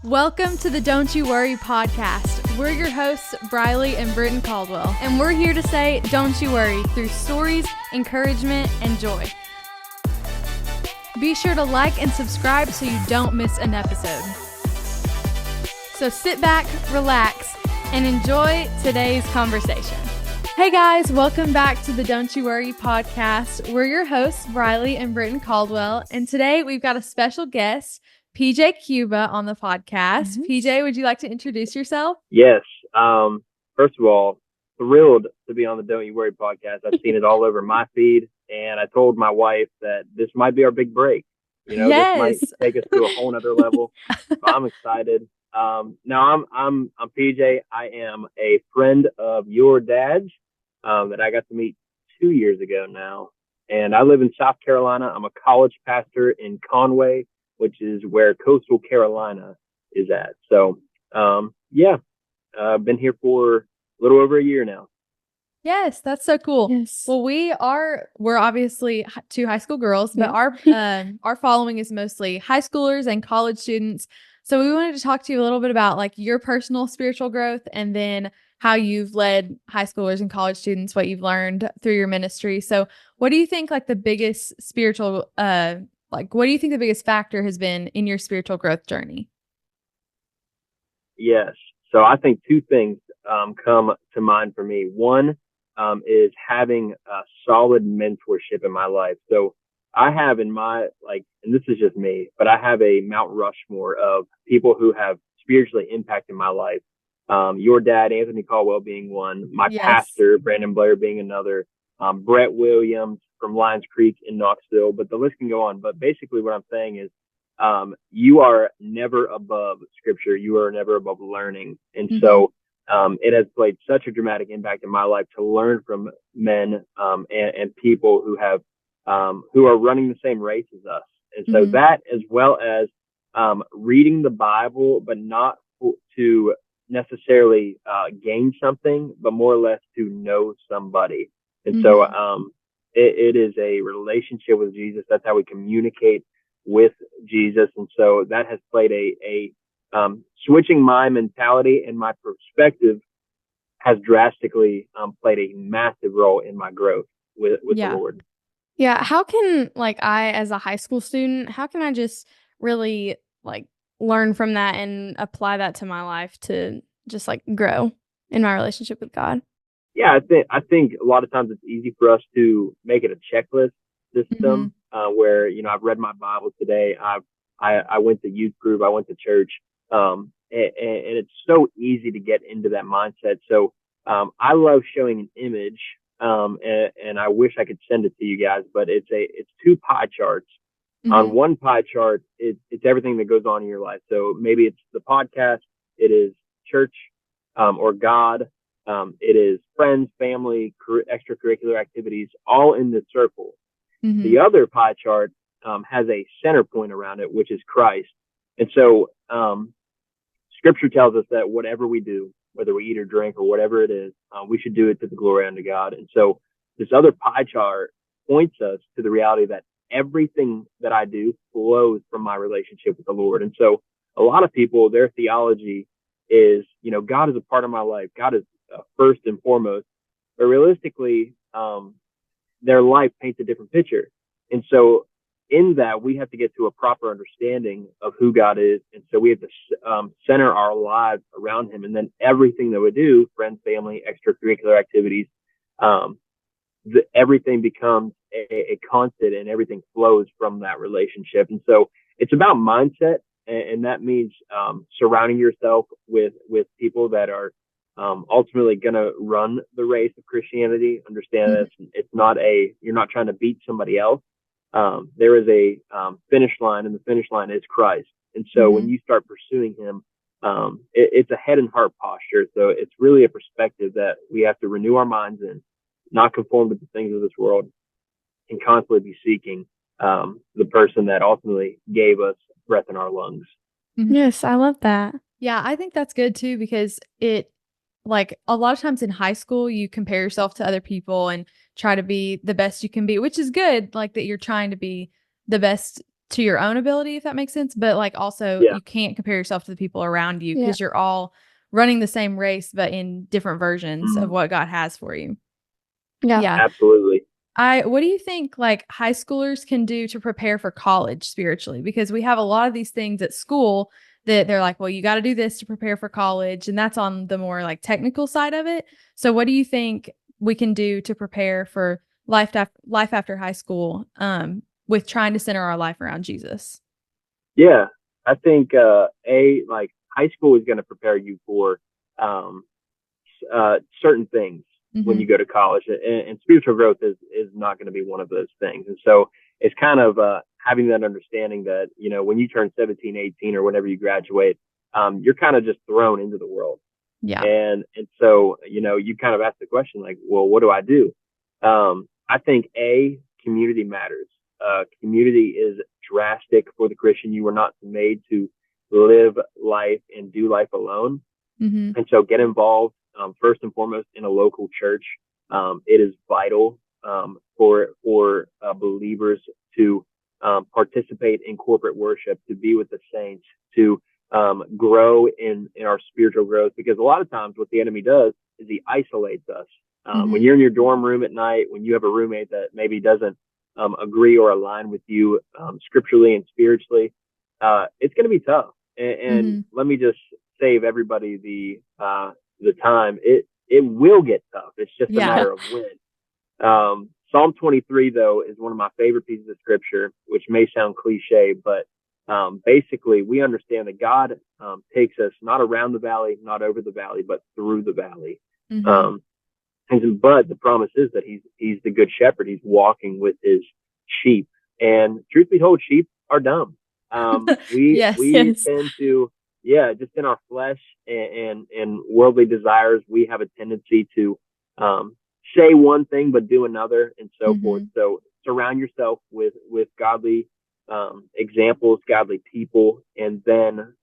Welcome to the Don't You Worry podcast. We're your hosts, Briley and Britton Caldwell, and we're here to say, don't you worry, through stories, encouragement, and joy. Be sure to like and subscribe so you don't miss an episode. So sit back, relax, and enjoy today's conversation. Hey guys, welcome back to the Don't You Worry podcast. We're your hosts, Briley and Britton Caldwell, and today we've got a special guest, PJ Cuba, on the podcast. PJ, would you like to introduce yourself? Yes. First of all, thrilled to be on the Don't You Worry podcast. I've seen it all over my feed, and I told my wife that this might be our big break. You know, Yes. This might take us to a whole nother level. So I'm excited. Now I'm PJ. I am a friend of your dad's that I got to meet 2 years ago now, and I live in South Carolina. I'm a college pastor in Conway, which is where coastal Carolina is at. So, I've been here for a little over a year now. Yes, that's so cool. Yes. Well, we're obviously two high school girls, but our following is mostly high schoolers and college students. So we wanted to talk to you a little bit about like your personal spiritual growth and then how you've led high schoolers and college students, what you've learned through your ministry. So what do you think like the biggest spiritual what do you think the biggest factor has been in your spiritual growth journey? Yes. So I think two things come to mind for me. One is having a solid mentorship in my life. So I have in my, and this is just me, but I have a Mount Rushmore of people who have spiritually impacted my life. Your dad, Anthony Caldwell, being one, my pastor, Brandon Blair, being another, Brett Williams from Lions Creek in Knoxville, but the list can go on. But basically what I'm saying is, you are never above scripture. You are never above learning. And so, it has played such a dramatic impact in my life to learn from men, and people who have, who are running the same race as us. And so that, as well as, reading the Bible, but not to necessarily, gain something, but more or less to know somebody. And so, it is a relationship with Jesus. That's how we communicate with Jesus. And so that has played a switching my mentality and my perspective has drastically played a massive role in my growth with the Lord. Yeah. How can I, as a high school student, how can I just really learn from that and apply that to my life to just grow in my relationship with God? Yeah, I think a lot of times it's easy for us to make it a checklist system, where, I've read my Bible today. I went to youth group. I went to church. And it's so easy to get into that mindset. So, I love showing an image, and I wish I could send it to you guys, but it's two pie charts. On one pie chart, it's everything that goes on in your life. So maybe it's the podcast, it is church, or God. It is friends, family, extracurricular activities, all in this circle. The other pie chart has a center point around it, which is Christ. And so Scripture tells us that whatever we do, whether we eat or drink or whatever it is, we should do it to the glory unto God. And so this other pie chart points us to the reality that everything that I do flows from my relationship with the Lord. And so a lot of people, their theology is, God is a part of my life. God is first and foremost, but realistically, their life paints a different picture. And so in that, we have to get to a proper understanding of who God is. And so we have to center our lives around him. And then everything that we do, friends, family, extracurricular activities, everything becomes a constant and everything flows from that relationship. And so it's about mindset. And that means surrounding yourself with people that are ultimately going to run the race of Christianity. Understand this. It's not you're not trying to beat somebody else. There is a finish line, and the finish line is Christ. And so when you start pursuing him, it's a head and heart posture. So it's really a perspective that we have to renew our minds in, not conform to the things of this world, and constantly be seeking the person that ultimately gave us breath in our lungs. Yes, I love that. Yeah, I think that's good too, because a lot of times in high school, you compare yourself to other people and try to be the best you can be, which is good, that you're trying to be the best to your own ability, if that makes sense. But like also you can't compare yourself to the people around you because you're all running the same race, but in different versions of what God has for you. Yeah. Absolutely. What do you think like high schoolers can do to prepare for college spiritually? Because we have a lot of these things at school that they're like, well, you got to do this to prepare for college. And that's on the more like technical side of it. So what do you think we can do to prepare for life after high school with trying to center our life around Jesus? Yeah, I think like high school is going to prepare you for um, certain things when you go to college, and spiritual growth is not going to be one of those things. And so it's kind of having that understanding that, you know, when you turn 17, 18, or whenever you graduate, you're kind of just thrown into the world. Yeah. And so, you know, you kind of ask the question like, well, what do I do? I think community matters. Community is drastic for the Christian. You were not made to live life and do life alone. And so get involved first and foremost in a local church. It is vital for believers to participate in corporate worship, to be with the saints, to grow in our spiritual growth. Because a lot of times what the enemy does is he isolates us. When you're in your dorm room at night, when you have a roommate that maybe doesn't agree or align with you scripturally and spiritually, it's going to be tough. And let me just save everybody the time. It will get tough. It's just a matter of when. Psalm 23 though is one of my favorite pieces of scripture, which may sound cliche, but basically we understand that God takes us not around the valley, not over the valley, but through the valley. But the promise is that he's the good shepherd. He's walking with his sheep, and truth be told, sheep are dumb. We tend to, just in our flesh and worldly desires, we have a tendency to say one thing but do another, and so forth. So surround yourself with godly examples, godly people, and then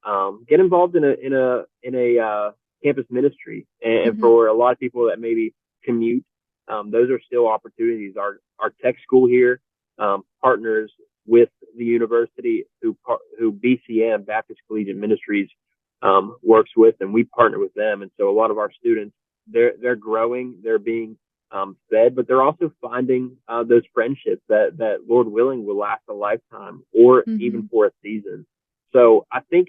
get involved in a campus ministry. And for a lot of people that maybe commute, those are still opportunities. Our tech school here partners with the university who BCM, Baptist Collegiate Ministries, works with, and we partner with them. And so a lot of our students, they're growing, they're being fed, but they're also finding those friendships that Lord willing will last a lifetime, or even for a season. So I think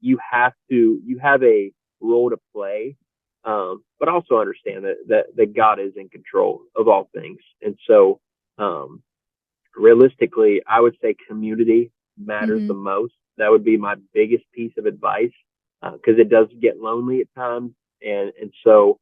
you have a role to play, but also understand that God is in control of all things. And so realistically, I would say community matters the most. That would be my biggest piece of advice, because it does get lonely at times. And so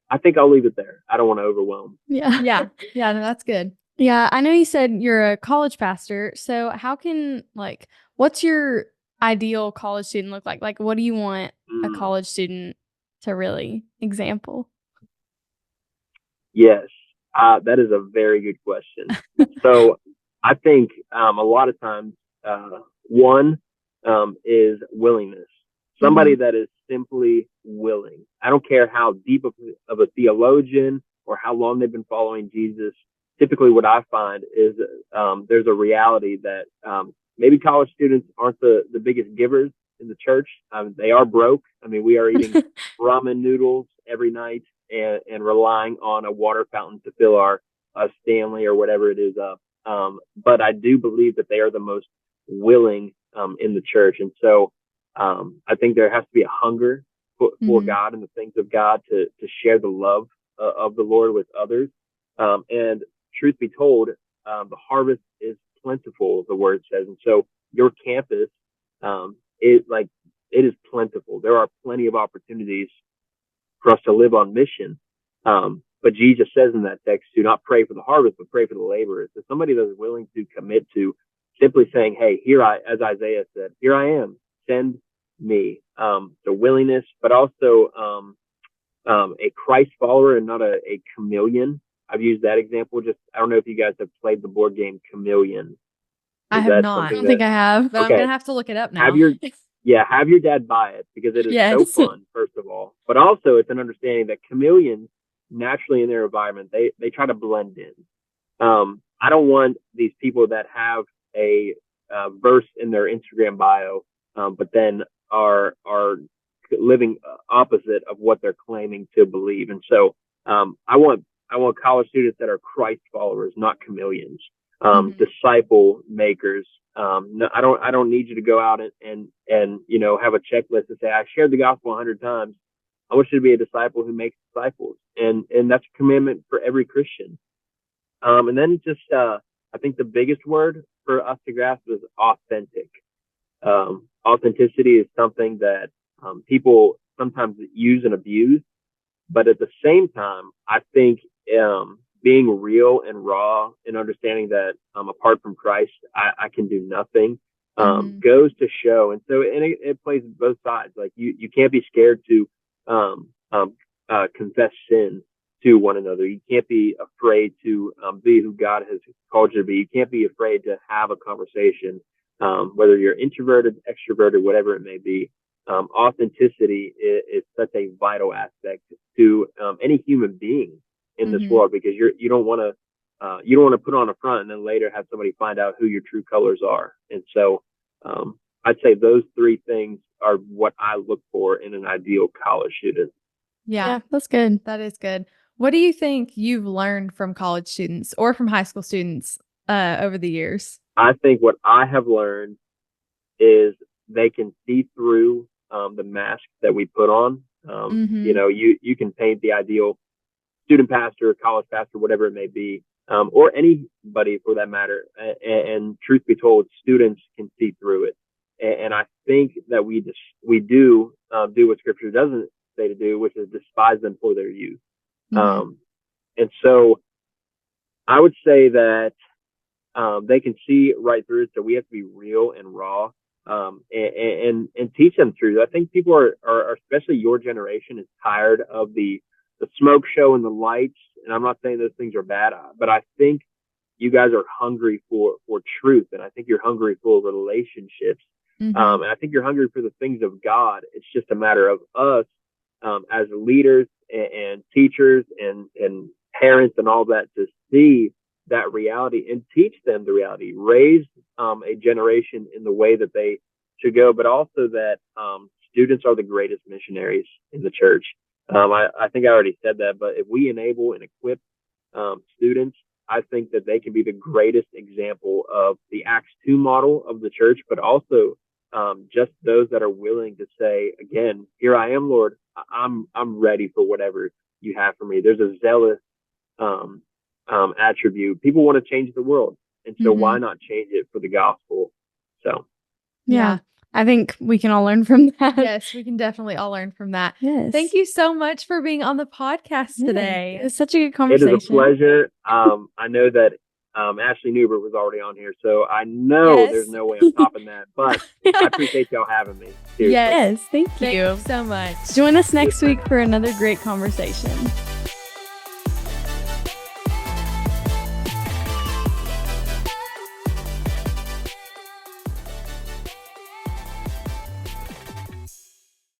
I think I'll leave it there. I don't want to overwhelm. Yeah, no, that's good. Yeah, I know you said you're a college pastor. So how can, like, what's your ideal college student look like? Like, what do you want a college student to really example? Yes, that is a very good question. So I think a lot of times, one is willingness. Somebody that is simply willing. I don't care how deep of a theologian or how long they've been following Jesus. Typically what I find is there's a reality that maybe college students aren't the biggest givers in the church. They are broke. I mean, we are eating ramen noodles every night and relying on a water fountain to fill our Stanley or whatever it is up. But I do believe that they are the most willing in the church. And so I think there has to be a hunger for God and the things of God to share the love of the Lord with others. And truth be told, the harvest is plentiful, the word says. And so your campus, it is plentiful. There are plenty of opportunities for us to live on mission. But Jesus says in that text, do not pray for the harvest, but pray for the laborers. So somebody that is willing to commit to simply saying, hey, as Isaiah said, here I am, send me. The willingness, but also a Christ follower and not a chameleon. I've used that example. I don't know if you guys have played the board game Chameleon. I have not. I don't think I have, but okay. I'm gonna have to look it up now. Have your dad buy it, because it is so fun, first of all. But also it's an understanding that chameleons naturally in their environment, they try to blend in. I don't want these people that have a verse in their Instagram bio, but then are living opposite of what they're claiming to believe. And so I want college students that are Christ followers, not chameleons, disciple makers. No, I don't need you to go out and have a checklist to say I shared the gospel 100 times. I want you to be a disciple who makes disciples, and that's a commandment for every Christian. And then just I think the biggest word for us to grasp is authentic. Authenticity is something that people sometimes use and abuse, but at the same time, I think being real and raw and understanding that apart from Christ, I can do nothing goes to show. And so it plays both sides. Like you can't be scared to confess sin to one another. You can't be afraid to be who God has called you to be. You can't be afraid to have a conversation, whether you're introverted, extroverted, whatever it may be. Authenticity is such a vital aspect to any human being in this world, because you don't want to put on a front and then later have somebody find out who your true colors are. And so I'd say those three things are what I look for in an ideal college student. Yeah, that's good. That is good. What do you think you've learned from college students or from high school students over the years? I think what I have learned is they can see through the mask that we put on. You can paint the ideal student pastor, college pastor, whatever it may be, or anybody for that matter. And truth be told, students can see through it. And I think that we do what Scripture doesn't say to do, which is despise them for their youth. And so I would say that they can see right through it. So we have to be real and raw, and teach them truth. I think people are especially your generation, is tired of the smoke show and the lights. And I'm not saying those things are bad, but I think you guys are hungry for truth. And I think you're hungry for relationships. And I think you're hungry for the things of God. It's just a matter of us as leaders and teachers and parents and all that to see that reality and teach them the reality, raise a generation in the way that they should go, but also that students are the greatest missionaries in the church. I think I already said that, but if we enable and equip students, I think that they can be the greatest example of the Acts 2 model of the church, but also just those that are willing to say, again, here I am, Lord, I'm ready for whatever you have for me. There's a zealous attribute. People want to change the world. And so why not change it for the gospel? So, yeah. I think we can all learn from that. Yes, we can definitely all learn from that. Yes. Thank you so much for being on the podcast today. It was such a good conversation. It is a pleasure. I know that Ashley Newbert was already on here, so I know there's no way I'm topping that. But I appreciate y'all having me. Seriously. Yes, thank you. Thank you so much. Join us next week for another great conversation.